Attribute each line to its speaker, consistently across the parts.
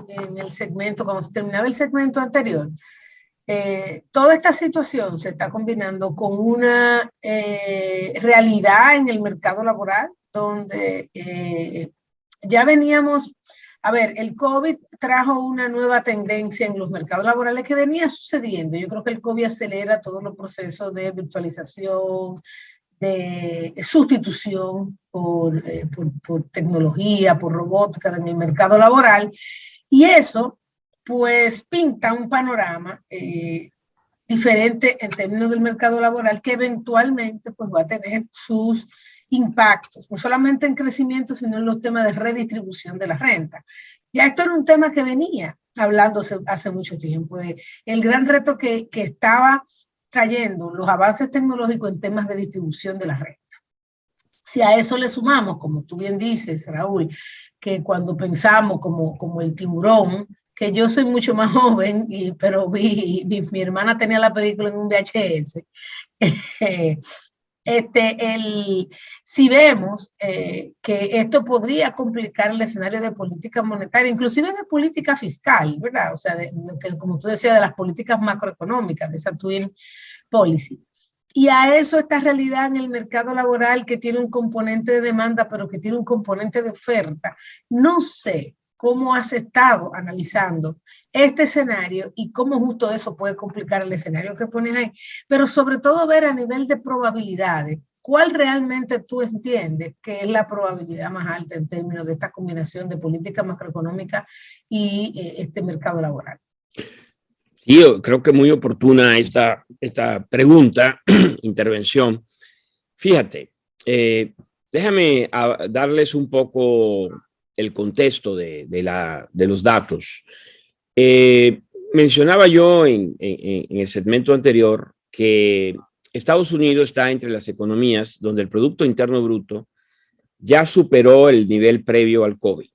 Speaker 1: en el segmento, cuando se terminaba el segmento anterior, toda esta situación se está combinando con una realidad en el mercado laboral donde ya veníamos, a ver, el COVID trajo una nueva tendencia en los mercados laborales que venía sucediendo. Yo creo que el COVID acelera todos los procesos de virtualización, de sustitución por tecnología, por robótica en el mercado laboral, y eso pues pinta un panorama diferente en términos del mercado laboral que eventualmente pues va a tener sus impactos, no solamente en crecimiento, sino en los temas de redistribución de la renta. Ya esto era un tema que venía hablándose hace mucho tiempo, de el gran reto que estaba trayendo los avances tecnológicos en temas de distribución de la renta. Si a eso le sumamos, como tú bien dices, Raúl, que cuando pensamos como el tiburón, que yo soy mucho más joven, pero mi hermana tenía la película en un VHS, si vemos que esto podría complicar el escenario de política monetaria, inclusive de política fiscal, ¿verdad? O sea, como tú decías, de las políticas macroeconómicas, de esa twin policy. Y a eso esta realidad en el mercado laboral que tiene un componente de demanda, pero que tiene un componente de oferta. No sé cómo has estado analizando este escenario y cómo justo eso puede complicar el escenario que pones ahí, pero sobre todo ver a nivel de probabilidades, ¿cuál realmente tú entiendes que es la probabilidad más alta en términos de esta combinación de política macroeconómica y este mercado laboral?
Speaker 2: Sí, yo creo que muy oportuna esta pregunta, intervención. Fíjate, déjame darles un poco el contexto de los datos. Mencionaba yo en el segmento anterior que Estados Unidos está entre las economías donde el Producto Interno Bruto ya superó el nivel previo al COVID.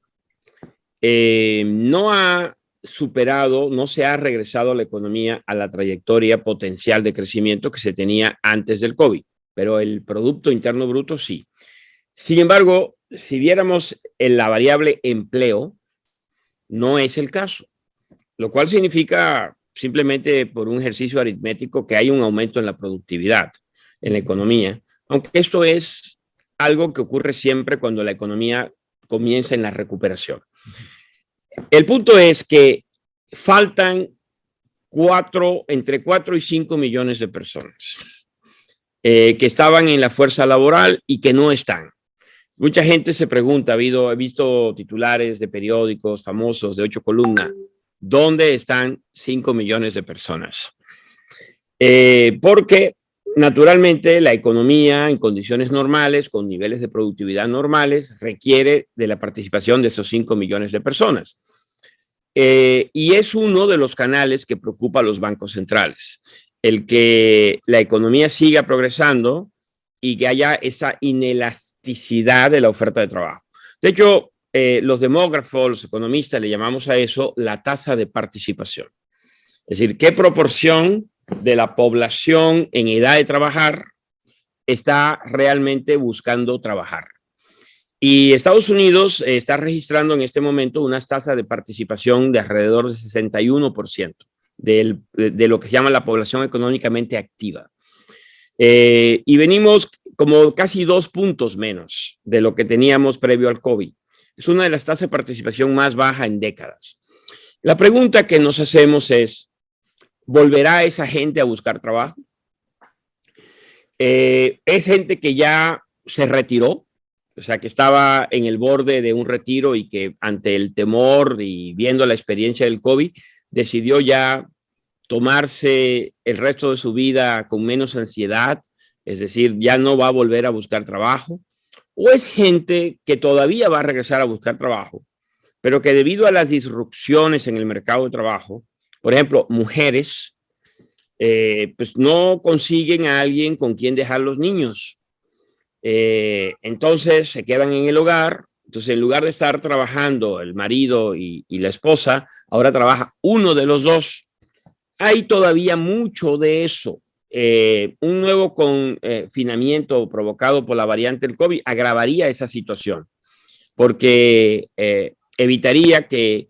Speaker 2: No se ha regresado a la economía a la trayectoria potencial de crecimiento que se tenía antes del COVID, pero el Producto Interno Bruto sí. Sin embargo, si viéramos en la variable empleo, no es el caso, lo cual significa simplemente por un ejercicio aritmético que hay un aumento en la productividad en la economía, aunque esto es algo que ocurre siempre cuando la economía comienza en la recuperación. El punto es que faltan entre 4 y 5 millones de personas que estaban en la fuerza laboral y que no están. Mucha gente se pregunta, he visto titulares de periódicos famosos de 8 columnas, ¿dónde están 5 millones de personas? Porque naturalmente la economía en condiciones normales, con niveles de productividad normales, requiere de la participación de esos 5 millones de personas. Y es uno de los canales que preocupa a los bancos centrales, el que la economía siga progresando y que haya esa inelasticidad de la oferta de trabajo. De hecho, los demógrafos, los economistas, le llamamos a eso la tasa de participación. Es decir, ¿qué proporción de la población en edad de trabajar está realmente buscando trabajar? Y Estados Unidos está registrando en este momento unas tasas de participación de alrededor del 61% de lo que se llama la población económicamente activa. Y venimos como casi 2 puntos menos de lo que teníamos previo al COVID. Es una de las tasas de participación más bajas en décadas. La pregunta que nos hacemos es, ¿volverá esa gente a buscar trabajo? ¿Es gente que ya se retiró? O sea, que estaba en el borde de un retiro y que ante el temor y viendo la experiencia del COVID, decidió ya tomarse el resto de su vida con menos ansiedad, es decir, ya no va a volver a buscar trabajo, o es gente que todavía va a regresar a buscar trabajo, pero que debido a las disrupciones en el mercado de trabajo, por ejemplo, mujeres, pues no consiguen a alguien con quien dejar los niños. Entonces se quedan en el hogar. Entonces, en lugar de estar trabajando el marido y la esposa, ahora trabaja uno de los dos. Hay todavía mucho de eso. Un nuevo confinamiento provocado por la variante del COVID agravaría esa situación, porque evitaría que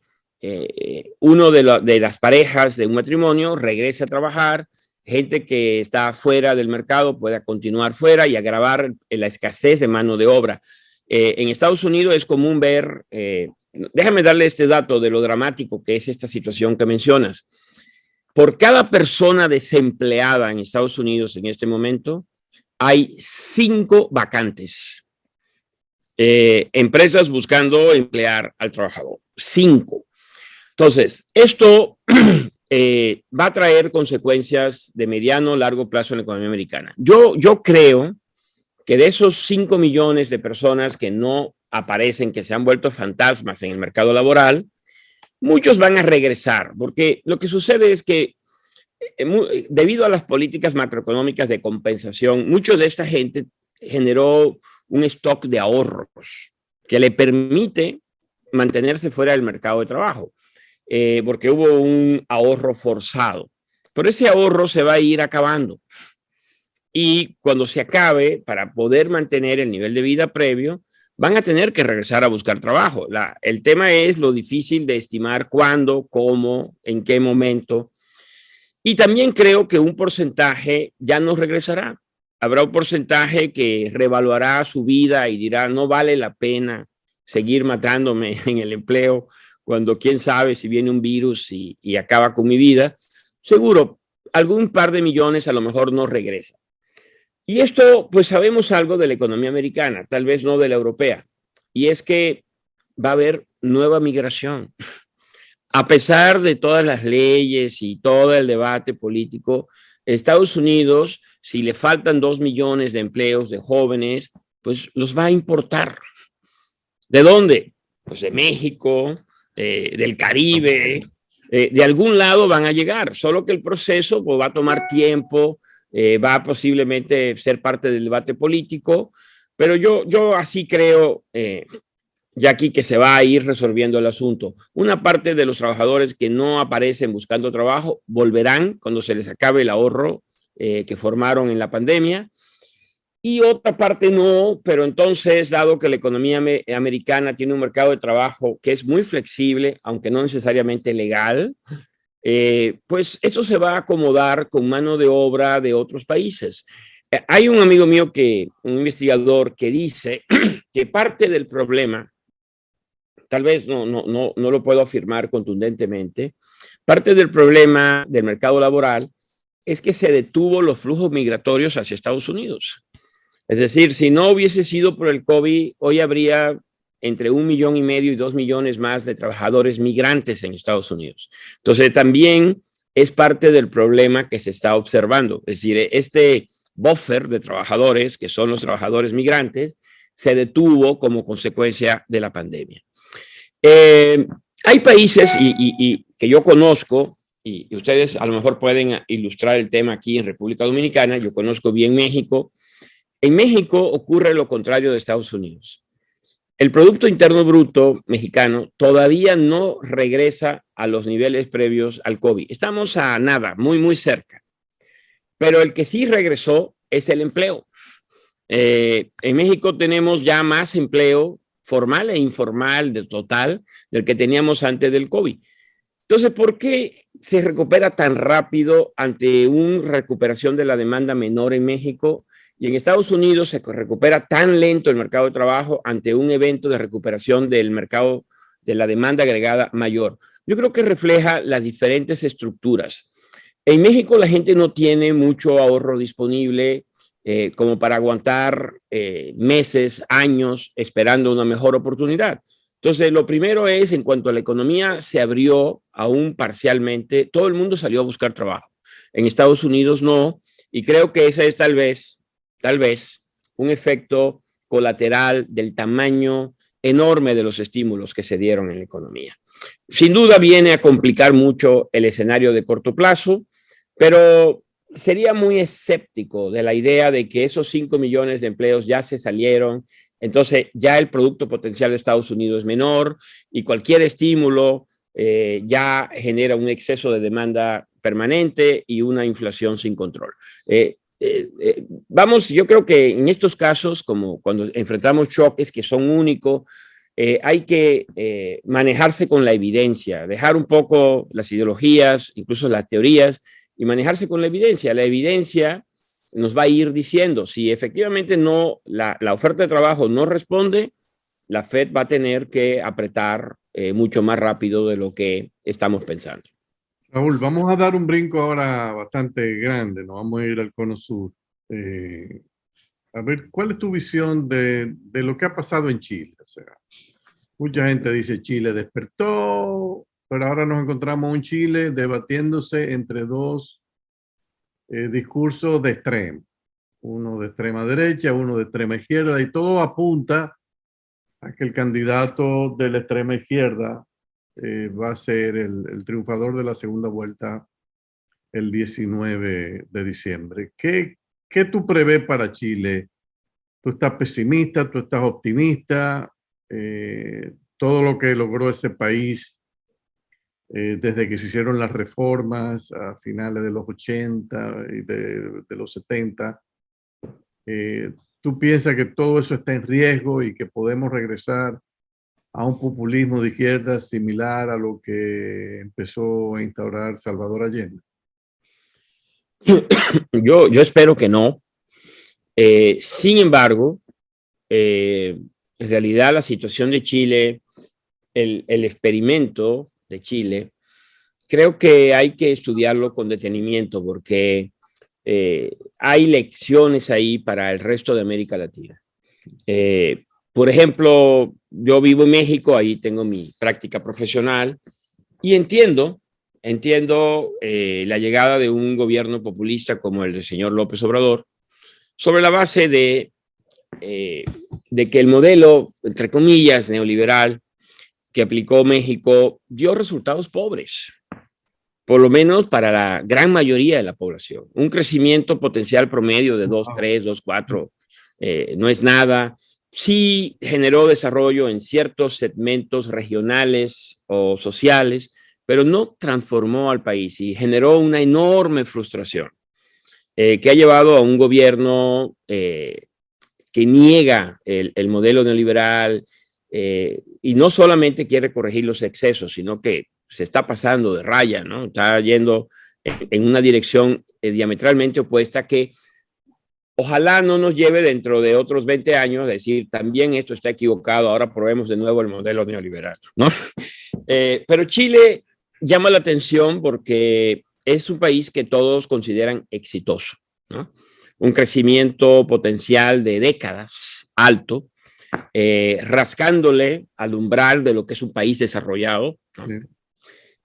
Speaker 2: uno de las parejas de un matrimonio regrese a trabajar, gente que está fuera del mercado pueda continuar fuera y agravar la escasez de mano de obra. En Estados Unidos es común ver, déjame darle este dato de lo dramático que es esta situación que mencionas. Por cada persona desempleada en Estados Unidos en este momento, hay 5 vacantes. Empresas buscando emplear al trabajador. 5. Entonces, esto va a traer consecuencias de mediano o largo plazo en la economía americana. Yo creo que de esos 5 millones de personas que no aparecen, que se han vuelto fantasmas en el mercado laboral, muchos van a regresar, porque lo que sucede es que debido a las políticas macroeconómicas de compensación, muchos de esta gente generó un stock de ahorros que le permite mantenerse fuera del mercado de trabajo, porque hubo un ahorro forzado. Pero ese ahorro se va a ir acabando. Y cuando se acabe, para poder mantener el nivel de vida previo, van a tener que regresar a buscar trabajo. El tema es lo difícil de estimar cuándo, cómo, en qué momento. Y también creo que un porcentaje ya no regresará. Habrá un porcentaje que reevaluará su vida y dirá, no vale la pena seguir matándome en el empleo cuando quién sabe si viene un virus y acaba con mi vida. Seguro, algún par de millones a lo mejor no regresa. Y esto, pues sabemos algo de la economía americana, tal vez no de la europea, y es que va a haber nueva migración. A pesar de todas las leyes y todo el debate político, Estados Unidos, si le faltan 2 millones de empleos de jóvenes, pues los va a importar. ¿De dónde? Pues de México, del Caribe, de algún lado van a llegar, solo que el proceso pues, va a tomar tiempo, va a posiblemente ser parte del debate político, pero yo así creo, Jackie, que se va a ir resolviendo el asunto. Una parte de los trabajadores que no aparecen buscando trabajo volverán cuando se les acabe el ahorro que formaron en la pandemia, y otra parte no, pero entonces, dado que la economía americana tiene un mercado de trabajo que es muy flexible, aunque no necesariamente legal, pues eso se va a acomodar con mano de obra de otros países. Hay un amigo mío, un investigador, que dice que parte del problema, tal vez no lo puedo afirmar contundentemente, parte del problema del mercado laboral es que se detuvo los flujos migratorios hacia Estados Unidos. Es decir, si no hubiese sido por el COVID, hoy habría entre 1,5 millones y 2 millones más de trabajadores migrantes en Estados Unidos. Entonces, también es parte del problema que se está observando. Es decir, este buffer de trabajadores, que son los trabajadores migrantes, se detuvo como consecuencia de la pandemia. Hay países y que yo conozco, y ustedes a lo mejor pueden ilustrar el tema aquí en República Dominicana. Yo conozco bien México. En México ocurre lo contrario de Estados Unidos. El Producto Interno Bruto mexicano todavía no regresa a los niveles previos al COVID. Estamos a nada, muy, muy cerca. Pero el que sí regresó es el empleo. En México tenemos ya más empleo formal e informal de total del que teníamos antes del COVID. Entonces, ¿por qué se recupera tan rápido ante una recuperación de la demanda menor en México? Y en Estados Unidos se recupera tan lento el mercado de trabajo ante un evento de recuperación del mercado de la demanda agregada mayor. Yo creo que refleja las diferentes estructuras. En México la gente no tiene mucho ahorro disponible como para aguantar meses, años esperando una mejor oportunidad. Entonces, lo primero es, en cuanto a la economía se abrió aún parcialmente, todo el mundo salió a buscar trabajo. En Estados Unidos no, y creo que ese es tal vez un efecto colateral del tamaño enorme de los estímulos que se dieron en la economía. Sin duda viene a complicar mucho el escenario de corto plazo, pero sería muy escéptico de la idea de que esos 5 millones de empleos ya se salieron, entonces ya el producto potencial de Estados Unidos es menor y cualquier estímulo ya genera un exceso de demanda permanente y una inflación sin control. Yo creo que en estos casos, como cuando enfrentamos choques que son únicos, hay que manejarse con la evidencia, dejar un poco las ideologías, incluso las teorías, y manejarse con la evidencia. La evidencia nos va a ir diciendo si efectivamente no, la oferta de trabajo no responde, la Fed va a tener que apretar mucho más rápido de lo que estamos pensando.
Speaker 3: Raúl, vamos a dar un brinco ahora bastante grande, nos vamos a ir al Cono Sur. A ver, ¿cuál es tu visión de lo que ha pasado en Chile? O sea, mucha gente dice Chile despertó, pero ahora nos encontramos en Chile debatiéndose entre dos discursos de extremo. Uno de extrema derecha, uno de extrema izquierda, y todo apunta a que el candidato de la extrema izquierda va a ser el triunfador de la segunda vuelta el 19 de diciembre. ¿Qué tú prevés para Chile? ¿Tú estás pesimista? ¿Tú estás optimista? Todo lo que logró ese país desde que se hicieron las reformas a finales de los 80 y de los 70, ¿tú piensas que todo eso está en riesgo y que podemos regresar a un populismo de izquierda similar a lo que empezó a instaurar Salvador Allende?
Speaker 2: Yo espero que no. Sin embargo, en realidad la situación de Chile, el experimento de Chile, creo que hay que estudiarlo con detenimiento porque hay lecciones ahí para el resto de América Latina. Por ejemplo, yo vivo en México, ahí tengo mi práctica profesional y entiendo la llegada de un gobierno populista como el del señor López Obrador sobre la base de que el modelo, entre comillas, neoliberal que aplicó México dio resultados pobres, por lo menos para la gran mayoría de la población. Un crecimiento potencial promedio de 2.3, 2.4 no es nada. Sí generó desarrollo en ciertos segmentos regionales o sociales, pero no transformó al país y generó una enorme frustración que ha llevado a un gobierno que niega el modelo neoliberal y no solamente quiere corregir los excesos, sino que se está pasando de raya, ¿no? Está yendo en una dirección diametralmente opuesta que ojalá no nos lleve dentro de otros 20 años a decir también esto está equivocado, ahora probemos de nuevo el modelo neoliberal, ¿no? Pero Chile llama la atención porque es un país que todos consideran exitoso, ¿no? Un crecimiento potencial de décadas alto, rascándole al umbral de lo que es un país desarrollado, ¿no? Sí.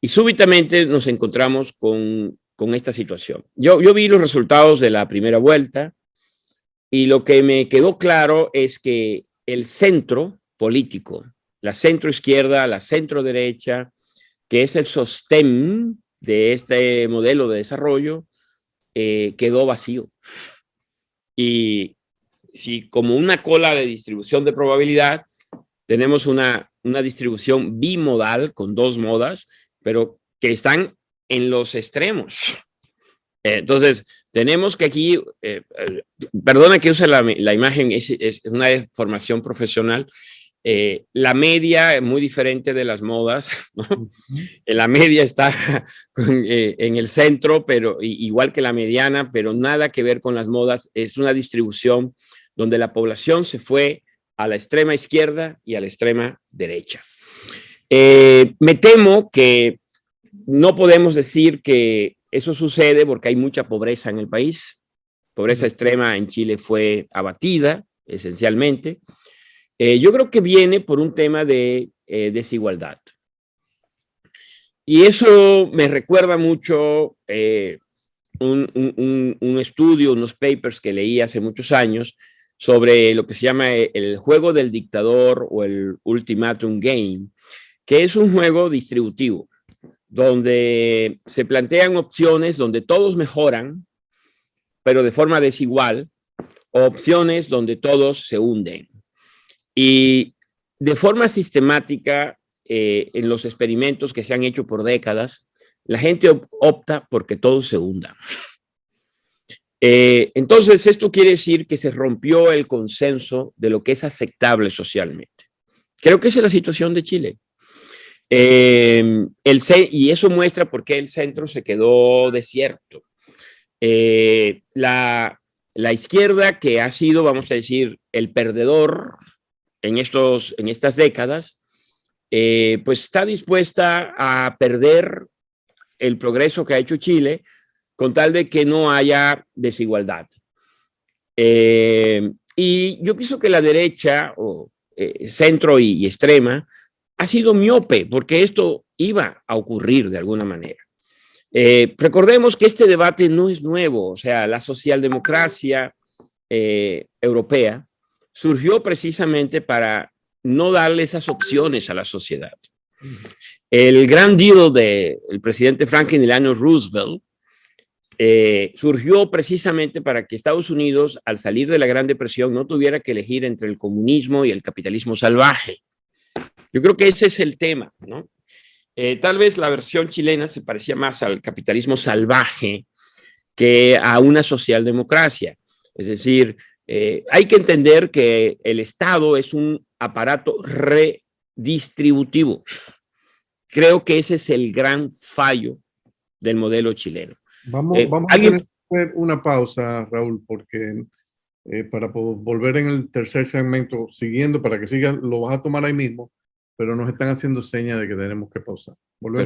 Speaker 2: Y súbitamente nos encontramos con esta situación. Yo vi los resultados de la primera vuelta y lo que me quedó claro es que el centro político, la centro izquierda, la centro derecha, que es el sostén de este modelo de desarrollo, quedó vacío. Y si como una cola de distribución de probabilidad, tenemos una distribución bimodal con dos modas, pero que están en los extremos. Entonces, tenemos que aquí, perdona que use la imagen, es una formación profesional. La media es muy diferente de las modas, ¿no? La media está en el centro, pero igual que la mediana, pero nada que ver con las modas. Es una distribución donde la población se fue a la extrema izquierda y a la extrema derecha. Me temo que no podemos decir que eso sucede porque hay mucha pobreza en el país. Pobreza extrema en Chile fue abatida, esencialmente. Yo creo que viene por un tema de desigualdad. Y eso me recuerda mucho un estudio, unos papers que leí hace muchos años sobre lo que se llama el juego del dictador o el ultimatum game, que es un juego distributivo, donde se plantean opciones donde todos mejoran, pero de forma desigual, o opciones donde todos se hunden. Y de forma sistemática, en los experimentos que se han hecho por décadas, la gente opta porque todos se hundan. Entonces, esto quiere decir que se rompió el consenso de lo que es aceptable socialmente. Creo que esa es la situación de Chile. Y eso muestra por qué el centro se quedó desierto. La izquierda, que ha sido, vamos a decir, el perdedor en estas décadas, pues está dispuesta a perder el progreso que ha hecho Chile con tal de que no haya desigualdad. Y yo pienso que la derecha, o centro y extrema, ha sido miope, porque esto iba a ocurrir de alguna manera. Recordemos que este debate no es nuevo, o sea, la socialdemocracia europea surgió precisamente para no darle esas opciones a la sociedad. El gran deal del presidente Franklin Delano Roosevelt surgió precisamente para que Estados Unidos, al salir de la Gran Depresión, no tuviera que elegir entre el comunismo y el capitalismo salvaje. Yo creo que ese es el tema, ¿no? Tal vez la versión chilena se parecía más al capitalismo salvaje que a una socialdemocracia. Es decir, hay que entender que el Estado es un aparato redistributivo. Creo que ese es el gran fallo del modelo chileno.
Speaker 3: Vamos a tener que hacer una pausa, Raúl, porque para volver en el tercer segmento, siguiendo, para que sigan, lo vas a tomar ahí mismo, pero nos están haciendo señas de que tenemos que pausar. Volvemos.